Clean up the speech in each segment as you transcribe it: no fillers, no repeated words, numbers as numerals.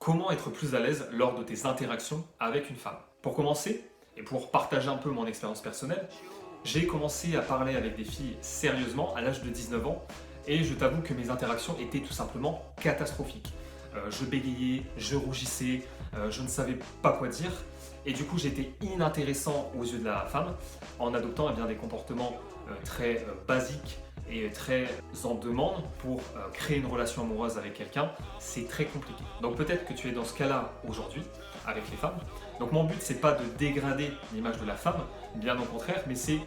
Comment être plus à l'aise lors de tes interactions avec une femme? Pour commencer, et pour partager un peu mon expérience personnelle, j'ai commencé à parler avec des filles sérieusement à l'âge de 19 ans et je t'avoue que mes interactions étaient tout simplement catastrophiques. Je bégayais, je rougissais, je ne savais pas quoi dire et du coup j'étais inintéressant aux yeux de la femme en adoptant eh bien, des comportements très basiques et très en demande pour créer une relation amoureuse avec quelqu'un, c'est très compliqué. Donc peut-être que tu es dans ce cas-là aujourd'hui avec les femmes. Donc mon but c'est pas de dégrader l'image de la femme, bien au contraire, mais c'est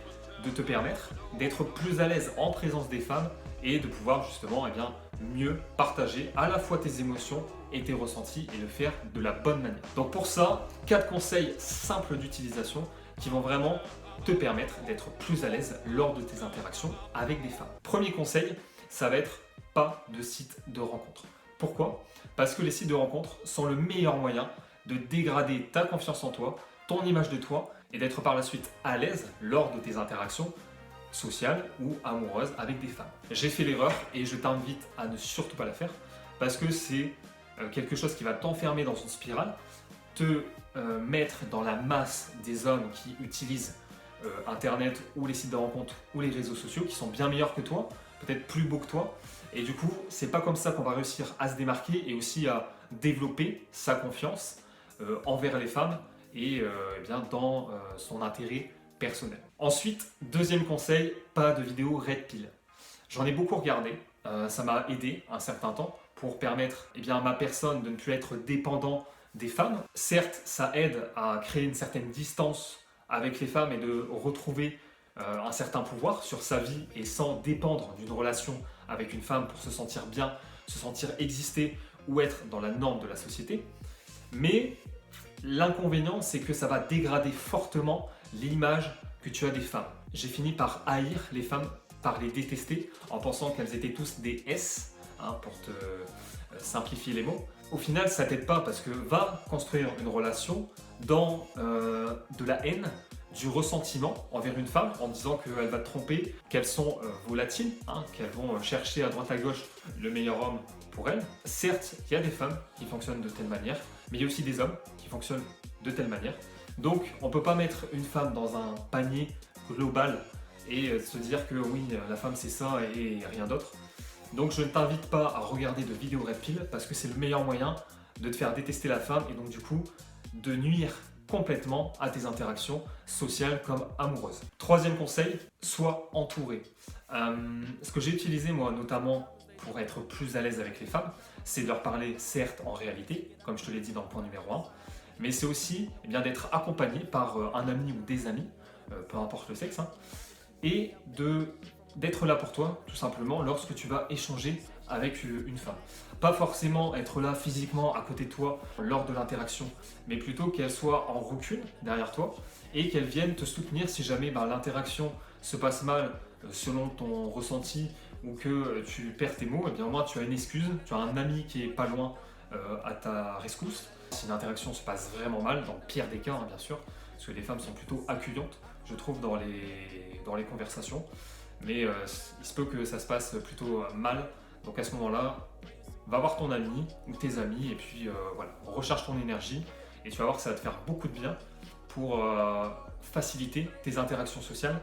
de te permettre d'être plus à l'aise en présence des femmes et de pouvoir justement eh bien, mieux partager à la fois tes émotions et tes ressentis et le faire de la bonne manière. Donc pour ça, 4 conseils simples d'utilisation qui vont vraiment te permettre d'être plus à l'aise lors de tes interactions avec des femmes. Premier conseil, ça va être pas de site de rencontre. Pourquoi? Parce que les sites de rencontre sont le meilleur moyen de dégrader ta confiance en toi, ton image de toi et d'être par la suite à l'aise lors de tes interactions sociales ou amoureuses avec des femmes. J'ai fait l'erreur et je t'invite à ne surtout pas la faire parce que c'est quelque chose qui va t'enfermer dans une spirale, te mettre dans la masse des hommes qui utilisent Internet ou les sites de rencontre ou les réseaux sociaux qui sont bien meilleurs que toi, peut-être plus beaux que toi. Et du coup, c'est pas comme ça qu'on va réussir à se démarquer et aussi à développer sa confiance envers les femmes et eh bien, dans son intérêt personnel. Ensuite, deuxième conseil, pas de vidéo Red Pill. J'en ai beaucoup regardé, ça m'a aidé un certain temps pour permettre eh bien, à ma personne de ne plus être dépendant des femmes. Certes, ça aide à créer une certaine distance avec les femmes et de retrouver un certain pouvoir sur sa vie et sans dépendre d'une relation avec une femme pour se sentir bien, se sentir exister ou être dans la norme de la société. Mais l'inconvénient, c'est que ça va dégrader fortement l'image que tu as des femmes. J'ai fini par haïr les femmes, par les détester en pensant qu'elles étaient tous des S, pour te simplifier les mots. Au final, ça t'aide pas parce que va construire une relation dans de la haine, du ressentiment envers une femme en disant qu'elle va te tromper, qu'elles sont volatiles, qu'elles vont chercher à droite à gauche le meilleur homme pour elles. Certes, il y a des femmes qui fonctionnent de telle manière, mais il y a aussi des hommes qui fonctionnent de telle manière. Donc, on ne peut pas mettre une femme dans un panier global et se dire que oui, la femme c'est ça et rien d'autre. Donc je ne t'invite pas à regarder de vidéos Red Pill parce que c'est le meilleur moyen de te faire détester la femme et donc du coup de nuire complètement à tes interactions sociales comme amoureuses. Troisième conseil, sois entouré. Ce que j'ai utilisé moi notamment pour être plus à l'aise avec les femmes, c'est de leur parler certes en réalité, comme je te l'ai dit dans le point numéro 1, mais c'est aussi eh bien, d'être accompagné par un ami ou des amis, peu importe le sexe, et d'être là pour toi, tout simplement, lorsque tu vas échanger avec une femme. Pas forcément être là physiquement à côté de toi lors de l'interaction, mais plutôt qu'elle soit en recul derrière toi et qu'elle vienne te soutenir si jamais l'interaction se passe mal selon ton ressenti ou que tu perds tes mots, et bien au moins tu as une excuse, tu as un ami qui est pas loin à ta rescousse. Si l'interaction se passe vraiment mal, dans le pire des cas bien sûr, parce que les femmes sont plutôt accueillantes, je trouve, dans les conversations. Mais il se peut que ça se passe plutôt mal. Donc à ce moment-là, va voir ton ami ou tes amis et puis voilà, recharge ton énergie et tu vas voir que ça va te faire beaucoup de bien pour faciliter tes interactions sociales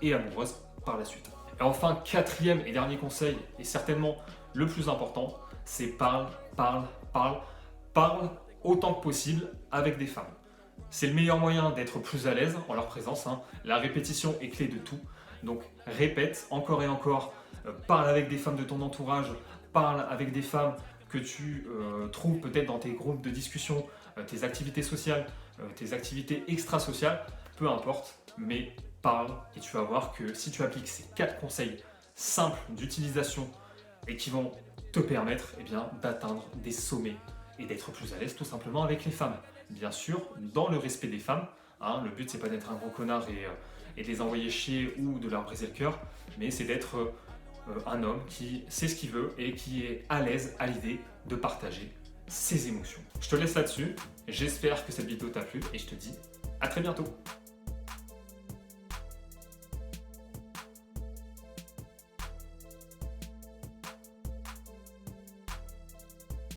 et amoureuses par la suite. Et enfin, quatrième et dernier conseil, et certainement le plus important, c'est parle autant que possible avec des femmes. C'est le meilleur moyen d'être plus à l'aise en leur présence. La répétition est clé de tout. Donc répète encore et encore, parle avec des femmes de ton entourage, parle avec des femmes que tu trouves peut-être dans tes groupes de discussion, tes activités sociales, tes activités extrasociales, peu importe, mais parle et tu vas voir que si tu appliques ces 4 conseils simples d'utilisation et qui vont te permettre eh bien, d'atteindre des sommets et d'être plus à l'aise tout simplement avec les femmes. Bien sûr, dans le respect des femmes, le but c'est pas d'être un gros connard et de les envoyer chier ou de leur briser le cœur, mais c'est d'être un homme qui sait ce qu'il veut et qui est à l'aise à l'idée de partager ses émotions. Je te laisse là-dessus, j'espère que cette vidéo t'a plu et je te dis à très bientôt.